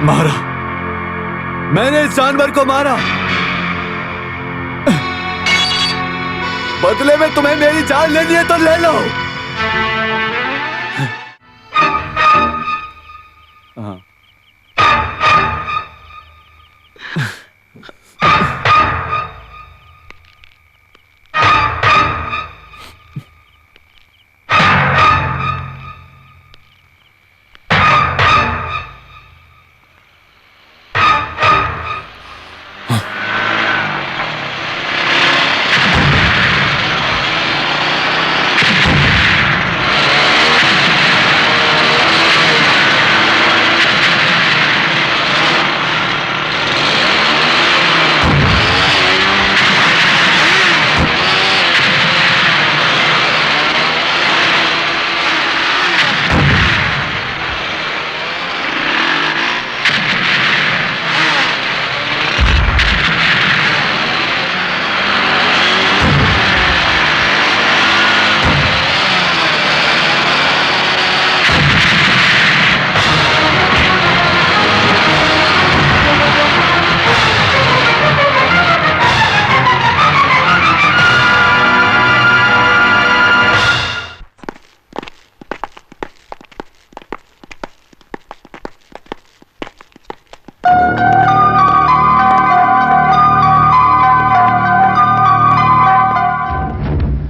मारा, मैंने इस जानवर को मारा। बदले में तुम्हें मेरी जान लेनी है तो ले लो। हाँ।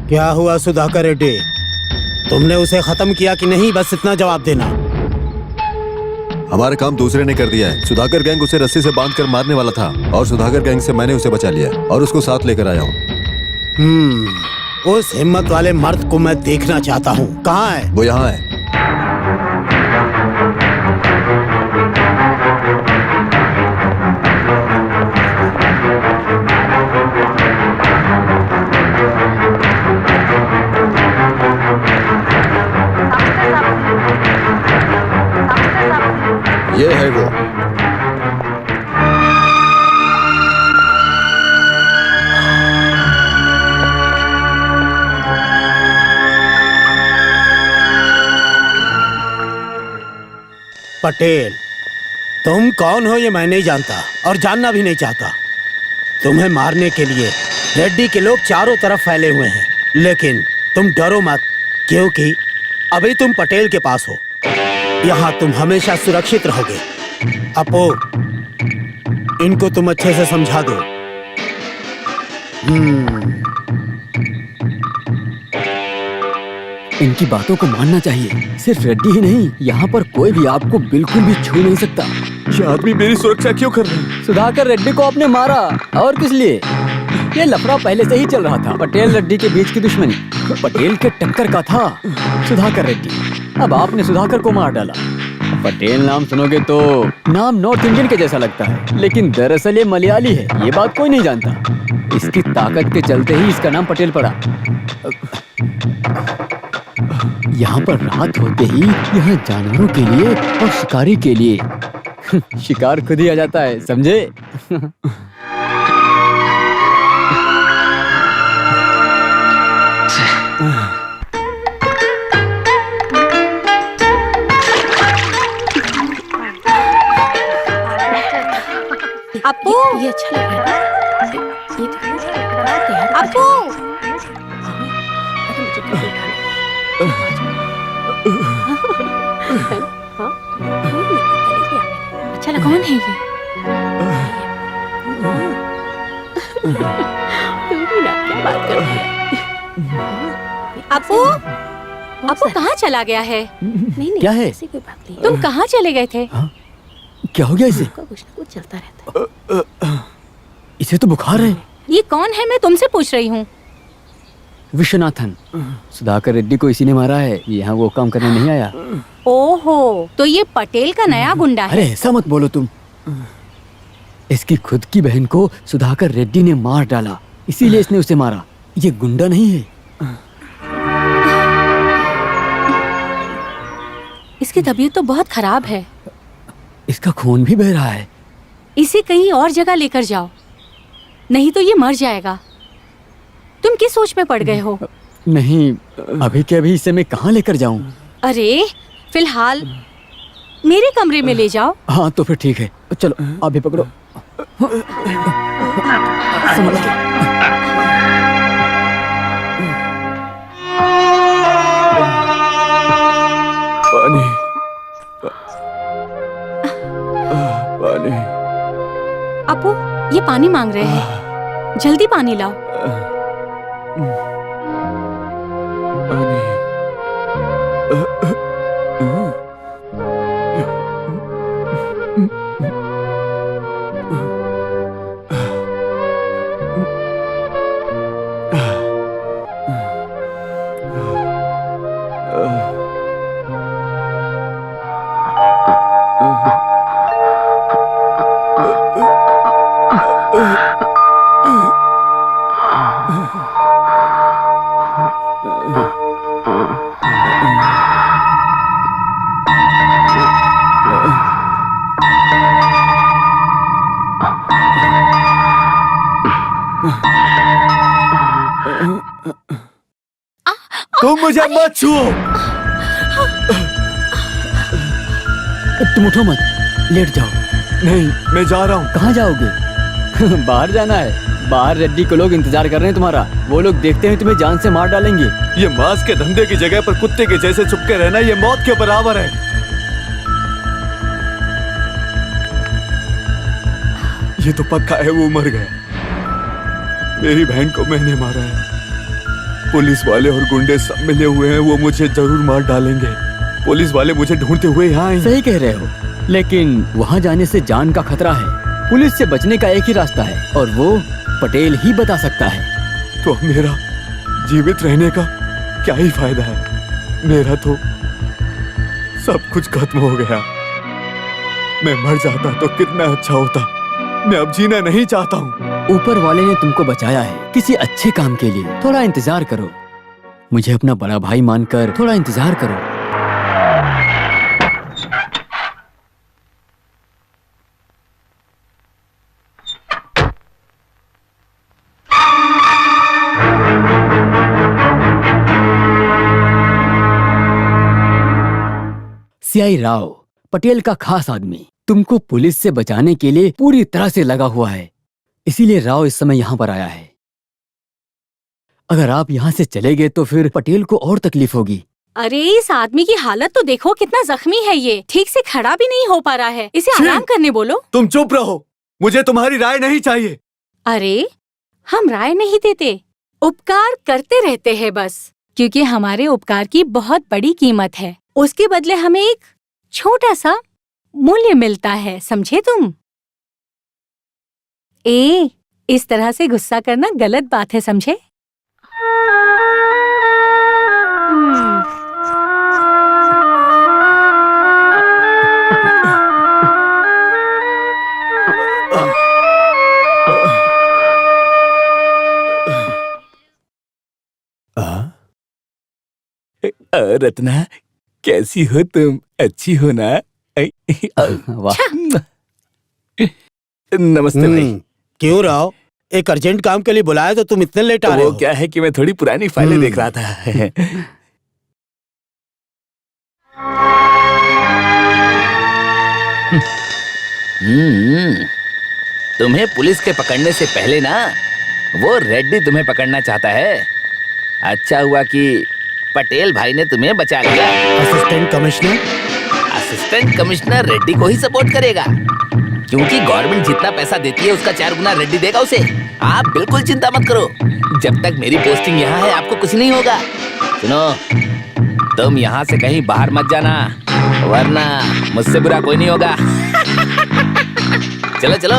क्या हुआ सुधाकर रेड्डी? तुमने उसे खत्म किया कि नहीं? बस इतना जवाब देना। हमारा काम दूसरे ने कर दिया है। सुधाकर गैंग उसे रस्सी से बांधकर मारने वाला था और सुधाकर गैंग से मैंने उसे बचा लिया और उसको साथ लेकर आया हूँ। उस हिम्मत वाले मर्द को मैं देखना चाहता हूँ। कहाँ है? वो यहाँ है। ये है वो। पटेल, तुम कौन हो ये मैं नहीं जानता और जानना भी नहीं चाहता। तुम्हें मारने के लिए रेड्डी के लोग चारों तरफ फैले हुए हैं, लेकिन तुम डरो मत, क्योंकि अभी तुम पटेल के पास हो। यहाँ तुम हमेशा सुरक्षित रहोगे। अपो, इनको तुम अच्छे से समझा दो। इनकी बातों को मानना चाहिए। सिर्फ रेड्डी ही नहीं, यहाँ पर कोई भी आपको बिल्कुल भी छू नहीं सकता। ये आदमी मेरी सुरक्षा क्यों कर रहे हैं? सुधाकर रेड्डी को आपने मारा, और किस लिए? ये लफड़ा पहले से ही चल रहा था। पटेल रेड्डी के बीच की दुश्मनी पटेल के टक्कर का था सुधाकर रेड्डी। अब आपने सुधाकर को मार डाला। पटेल नाम सुनोगे तो नाम नॉर्थ इंडियन के जैसा लगता है, लेकिन दरअसल ये मलयाली है। ये बात कोई नहीं जानता। इसकी ताकत के चलते ही इसका नाम पटेल पड़ा। यहाँ पर रात होते ही यहाँ जानवरों के लिए और शिकारी के लिए शिकार खुद ही आ जाता है, समझे? अपू, ये अच्छा लग रहा है। अपू, अच्छा लगा। कौन है ये? क्या बात कर रही है? अपू, अपू कहाँ चला गया है? नहीं, क्या है? ऐसी कोई बात नहीं। तुम कहाँ चले गए थे? क्या हो गया इसे? कुछ न कुछ चलता रहता है। इसे तो बुखार है। ये कौन है? मैं तुमसे पूछ रही हूँ। विश्वनाथन। सुधाकर रेड्डी को इसी ने मारा है। ये यहाँ वो काम करने नहीं आया। ओहो, तो ये पटेल का नया गुंडा है। अरे ऐसा मत बोलो तुम। इसकी खुद की बहन को सुधाकर रेड्डी ने मार डाला, इसीलिए इसने उसे मारा। ये गुंडा नहीं है। इसकी तबीयत तो बहुत खराब है। इसका खून भी बह रहा है। इसे कहीं और जगह लेकर जाओ, नहीं तो ये मर जाएगा। तुम किस सोच में पड़ गए हो? नहीं, अभी के अभी इसे मैं कहाँ लेकर जाऊं? अरे फिलहाल मेरे कमरे में ले जाओ। हाँ तो फिर ठीक है, चलो आप भी पकड़ो। संभल के। पानी, पानी। अपू, ये पानी मांग रहे हैं, जल्दी पानी लाओ। पानी। तुम मुझे मत छुओ। तुम उठो मत, लेट जाओ। नहीं, मैं जा रहा हूँ। कहाँ जाओगे? बाहर जाना है। बाहर रेड्डी को लोग इंतजार कर रहे हैं तुम्हारा। वो लोग देखते हैं तुम्हें जान से मार डालेंगे। ये मांस के धंधे की जगह पर कुत्ते के जैसे चुपके रहना ये मौत के बराबर है। ये तो पक्का है वो मर गया। मेरी बहन को मैंने मारा है। पुलिस वाले और गुंडे सब मिले हुए हैं, वो मुझे जरूर मार डालेंगे। पुलिस वाले मुझे ढूंढते हुए यहाँ आएंगे। सही कह रहे हो, लेकिन वहाँ जाने से जान का खतरा है। पुलिस से बचने का एक ही रास्ता है और वो पटेल ही बता सकता है। तो अब मेरा जीवित रहने का क्या ही फायदा है? मेरा तो सब कुछ खत्म हो गया। मैं मर जाता तो कितना अच्छा होता। मैं अब जीना नहीं चाहता हूँ। ऊपर वाले ने तुमको बचाया है किसी अच्छे काम के लिए। थोड़ा इंतजार करो। मुझे अपना बड़ा भाई मानकर थोड़ा इंतजार करो। सीआई राव, पटेल का खास आदमी, तुमको पुलिस से बचाने के लिए पूरी तरह से लगा हुआ है। इसीलिए राव इस समय यहाँ पर आया है। अगर आप यहाँ से चले गए तो फिर पटेल को और तकलीफ होगी। अरे इस आदमी की हालत तो देखो, कितना जख्मी है ये। ठीक से खड़ा भी नहीं हो पा रहा है। इसे आराम करने बोलो। तुम चुप रहो, मुझे तुम्हारी राय नहीं चाहिए। अरे हम राय नहीं देते, उपकार करते रहते हैं बस। क्योंकि हमारे उपकार की बहुत बड़ी कीमत है। उसके बदले हमें एक छोटा सा मूल्य मिलता है, समझे तुम? इस तरह से गुस्सा करना गलत बात है, समझे? रत्ना, कैसी हो तुम? अच्छी हो ना? वाह। नमस्ते भाई। क्यों राव, एक अर्जेंट काम के लिए बुलाया तो तुम इतने लेट आ रहे वो हो? क्या है कि मैं थोड़ी पुरानी फाइलें देख रहा था। तुम्हें पुलिस के पकड़ने से पहले ना वो रेड्डी तुम्हें पकड़ना चाहता है। अच्छा हुआ कि पटेल भाई ने तुम्हें बचा लिया। Assistant commissioner? Assistant commissioner Reddy को ही सपोर्ट करेगा, क्योंकि गवर्नमेंट जितना पैसा देती है उसका 4 गुना रेड्डी देगा उसे। आप बिल्कुल चिंता मत करो। जब तक मेरी पोस्टिंग यहाँ है आपको कुछ नहीं होगा। सुनो, तुम यहाँ से कहीं बाहर मत जाना, वरना मुझसे बुरा कोई नहीं होगा। चलो चलो।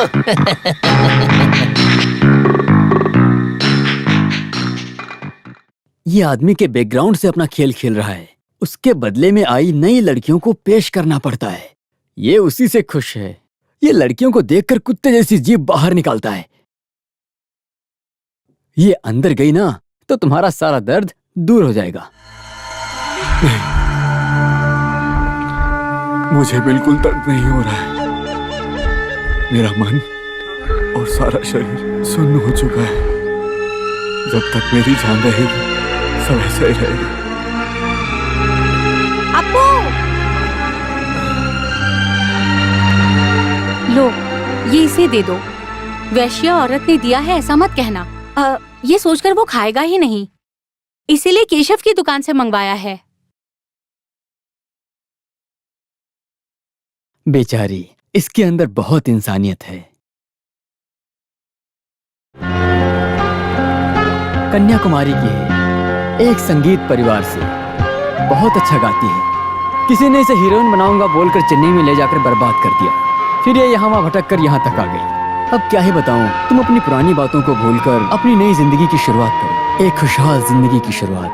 ये आदमी के बैकग्राउंड से अपना खेल खेल रहा है। उसके बदले में आई नई लड़कियों को पेश करना पड़ता है। ये उसी से खुश है। ये लड़कियों को देखकर कुत्ते जैसी जीभ बाहर निकालता है। ये अंदर गई ना तो तुम्हारा सारा दर्द दूर हो जाएगा। मुझे बिल्कुल दर्द नहीं हो रहा है। मेरा मन और सारा शरीर सुन्न हो चुका है। जब तक मेरी जान रहेगी सब ऐसा ही रहेगा। अपू, लो, ये इसे दे दो। वैश्या औरत ने दिया है ऐसा मत कहना। ये सोचकर वो खाएगा ही नहीं, इसीलिए केशव की दुकान से मंगवाया है। बेचारी, इसके अंदर बहुत इंसानियत है। कन्याकुमारी की है, एक संगीत परिवार से, बहुत अच्छा गाती है। किसी ने इसे हीरोइन बनाऊंगा बोलकर चेन्नई में ले जाकर बर्बाद कर दिया, फिर ये यहाँ वहाँ भटक कर यहाँ तक आ गई। अब क्या ही बताऊं, तुम अपनी पुरानी बातों को भूलकर अपनी नई जिंदगी की शुरुआत करो, एक खुशहाल जिंदगी की शुरुआत।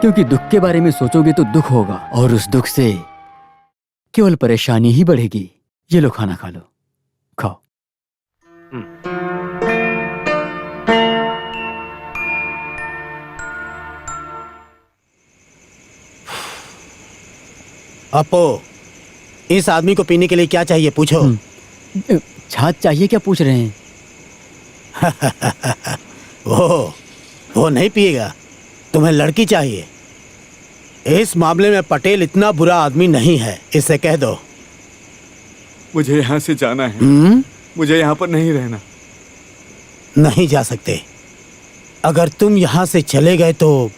क्योंकि दुख के बारे में सोचोगे तो दुख होगा, और उस दुख से केवल परेशानी ही बढ़ेगी। ये लो, खाना खा लो, खाओ। अपो, इस आदमी को पीने के लिए क्या चाहिए पूछो। छाछ चाहिए क्या पूछ रहे हैं? वो नहीं पिएगा। तुम्हें लड़की चाहिए। इस मामले में पटेल इतना बुरा आदमी नहीं है, इससे कह दो। मुझे यहाँ से जाना है। मुझे यहाँ पर नहीं रहना। नहीं जा सकते। अगर तुम यहाँ से चले गए तो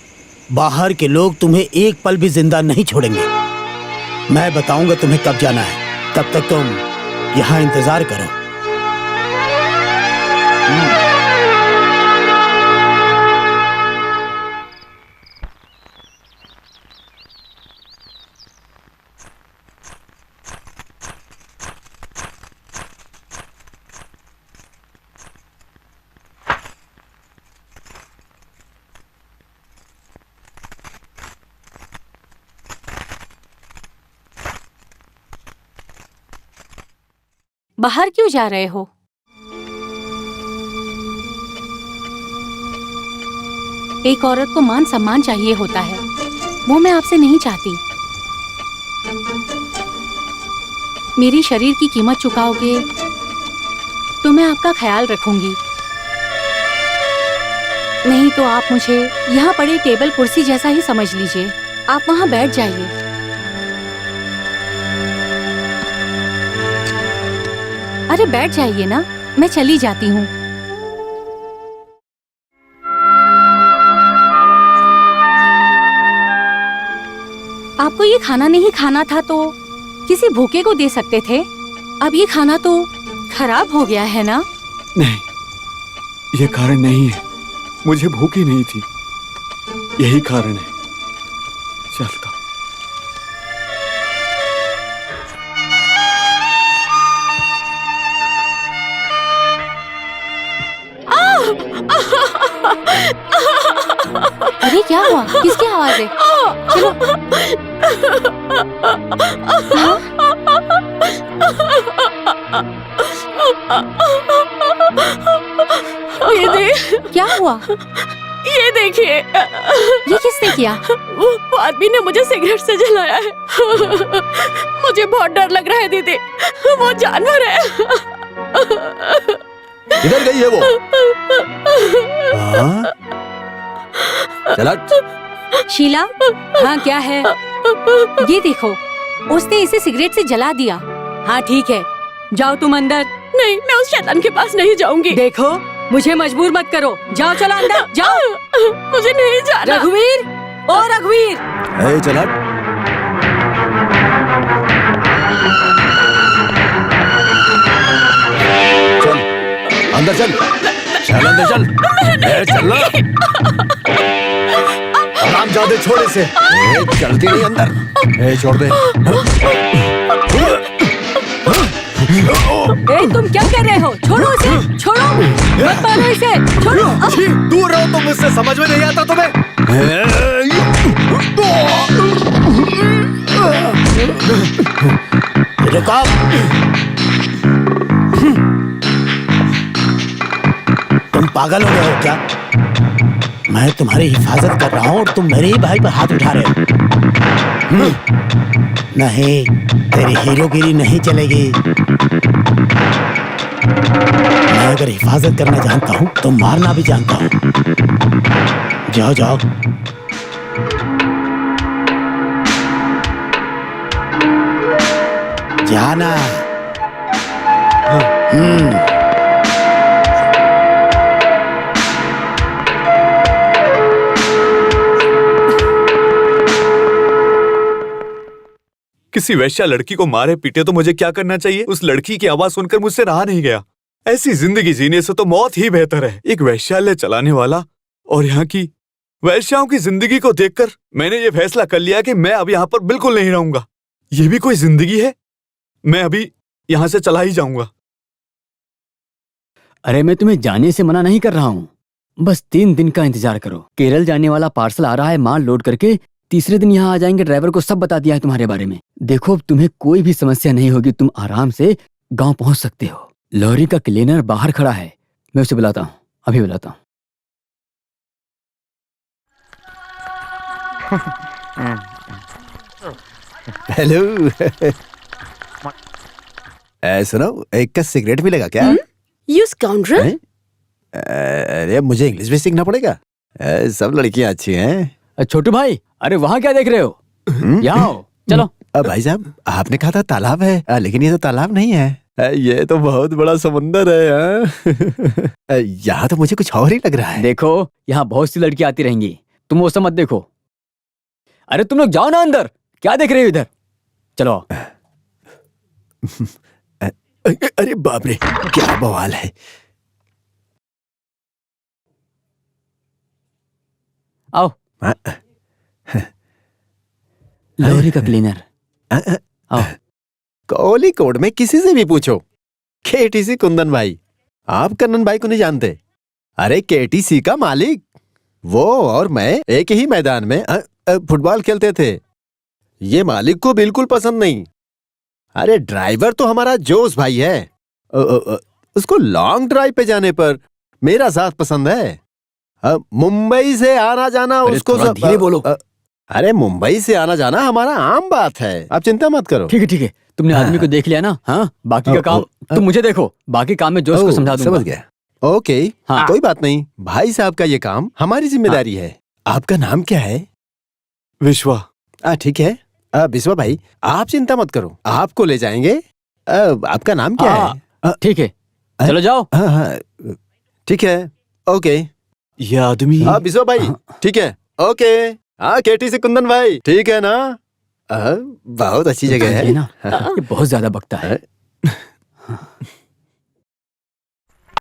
बाहर के लोग तुम्हें एक पल भी जिंदा नहीं छोड़ेंगे। मैं बताऊंगा तुम्हें कब जाना है, तब तक तुम यहाँ इंतजार करो। बाहर क्यों जा रहे हो? एक औरत को मान सम्मान चाहिए होता है, वो मैं आपसे नहीं चाहती। मेरी शरीर की कीमत चुकाओगे तो मैं आपका ख्याल रखूंगी, नहीं तो आप मुझे यहाँ पड़े टेबल कुर्सी जैसा ही समझ लीजिए। आप वहाँ बैठ जाइए। अरे बैठ जाइए ना, मैं चली जाती हूँ। आपको ये खाना नहीं खाना था तो किसी भूखे को दे सकते थे। अब ये खाना तो खराब हो गया है ना? नहीं, ये कारण नहीं है। मुझे भूख ही नहीं थी, यही कारण है। चलता। अरे क्या हुआ? किसकी आवाज है? चलो। ये देख, क्या हुआ? ये देखिए। ये किसने किया? वो आदमी ने मुझे सिगरेट से जलाया है। मुझे बहुत डर लग रहा है दीदी, वो जानवर है। किधर गई है वो? चला। शीला, हाँ क्या है? ये देखो, उसने इसे सिगरेट से जला दिया। हाँ ठीक है, जाओ तुम अंदर। नहीं, मैं उस शैतान के पास नहीं जाऊंगी। देखो, मुझे मजबूर मत करो। जाओ, चलो अंदर जाओ। मुझे नहीं जाना। रघुवीर, ओ रघुवीर। ए, चला। चल अंदर चल। चल अंदर चल। ए, चल ना। आराम जादे छोड़ इसे। ए, चलती नहीं अंदर। ए, छोड़ दे। ए, तुम क्या कर रहे हो? छोड़ो इसे, छोड़ो, मत मारो इसे, छोड़ो। दूर रहो तुम मुझसे, समझ में नहीं आता तुम्हें? रुको। तुम पागल हो गए हो क्या? मैं तुम्हारी हिफाजत कर रहा हूँ और तुम मेरे ही भाई पर हाथ उठा रहे हो। नहीं, तेरी हीरोगिरी नहीं चलेगी। मैं अगर हिफाजत करना जानता हूँ तो मारना भी जानता हूँ। जाओ जाओ। जाना। किसी वैश्या लड़की को मारे पीटे तो मुझे क्या करना चाहिए? उस लड़की की आवाज सुनकर मुझसे रहा नहीं गया। ऐसी जिंदगी जीने से तो मौत ही बेहतर है। एक वैश्यालय चलाने वाला और यहाँ की वैश्याओं की जिंदगी को देखकर मैंने ये फैसला कर लिया कि मैं अब यहाँ पर बिल्कुल नहीं रहूंगा। ये भी कोई जिंदगी है? मैं अभी यहाँ से चला ही जाऊंगा। अरे मैं तुम्हें जाने से मना नहीं कर रहा हूँ, बस 3 दिन का इंतजार करो। केरल जाने वाला पार्सल आ रहा है, माल लोड करके तीसरे दिन यहाँ आ जाएंगे। ड्राइवर को सब बता दिया है तुम्हारे बारे में। देखो अब तुम्हें कोई भी समस्या नहीं होगी, तुम आराम से गांव पहुंच सकते हो। लॉरी का क्लीनर बाहर खड़ा है, मैं उसे बुलाता हूँ, अभी बुलाता हूँ। हेलो। सुनो, एक का सिगरेट मिलेगा क्या? You scoundrel. हैं? अरे मुझे इंग्लिश भी सीखना पड़ेगा। सब लड़कियां अच्छी हैं। छोटू भाई, अरे वहाँ क्या देख रहे हो? यहाँ आओ, चलो। भाई साहब, आपने कहा था तालाब है, लेकिन ये तो तालाब नहीं है। ये तो बहुत बड़ा समुंदर है। यहाँ तो मुझे कुछ और ही लग रहा है। देखो यहाँ बहुत सी लड़कियां आती रहेंगी, तुम वो सब मत देखो। अरे तुम लोग जाओ ना अंदर, क्या देख रहे हो इधर? चलो। अरे बाप रे, क्या बवाल है। आओ। लॉरी का क्लीनर। आओ। कोलिकोड में किसी से भी पूछो, केटीसी कुंदन भाई। आप कन्नन भाई को नहीं जानते? अरे केटीसी का मालिक, वो और मैं एक ही मैदान में फुटबॉल खेलते थे। ये मालिक को बिल्कुल पसंद नहीं। अरे ड्राइवर तो हमारा जोश भाई है। उसको लॉन्ग ड्राइव पे जाने पर मेरा साथ पसंद है। मुंबई से आना जाना उसको थोड़ा धीरे बोलो। अरे मुंबई से आना जाना हमारा आम बात है, आप चिंता मत करो। ठीक है ठीक है, तुमने आदमी को देख लिया ना? हाँ, बाकी का काम तुम मुझे देखो, बाकी काम में जोश को समझा दूंगा। समझ गया। ओके, हाँ। कोई बात नहीं। भाई साहब का ये काम हमारी जिम्मेदारी है। आपका नाम क्या है? विश्वा। ठीक है। विश्वा भाई, आप चिंता मत करो, आपको ले जाएंगे। आपका नाम क्या है? ठीक है, चलो जाओ। ठीक है, ओके। ये आदमी। विश्वा भाई, ठीक है, ओके। केटीसी कुंदन भाई, ठीक है ना? बहुत अच्छी जगह है ना, ये बहुत ज्यादा बकता है।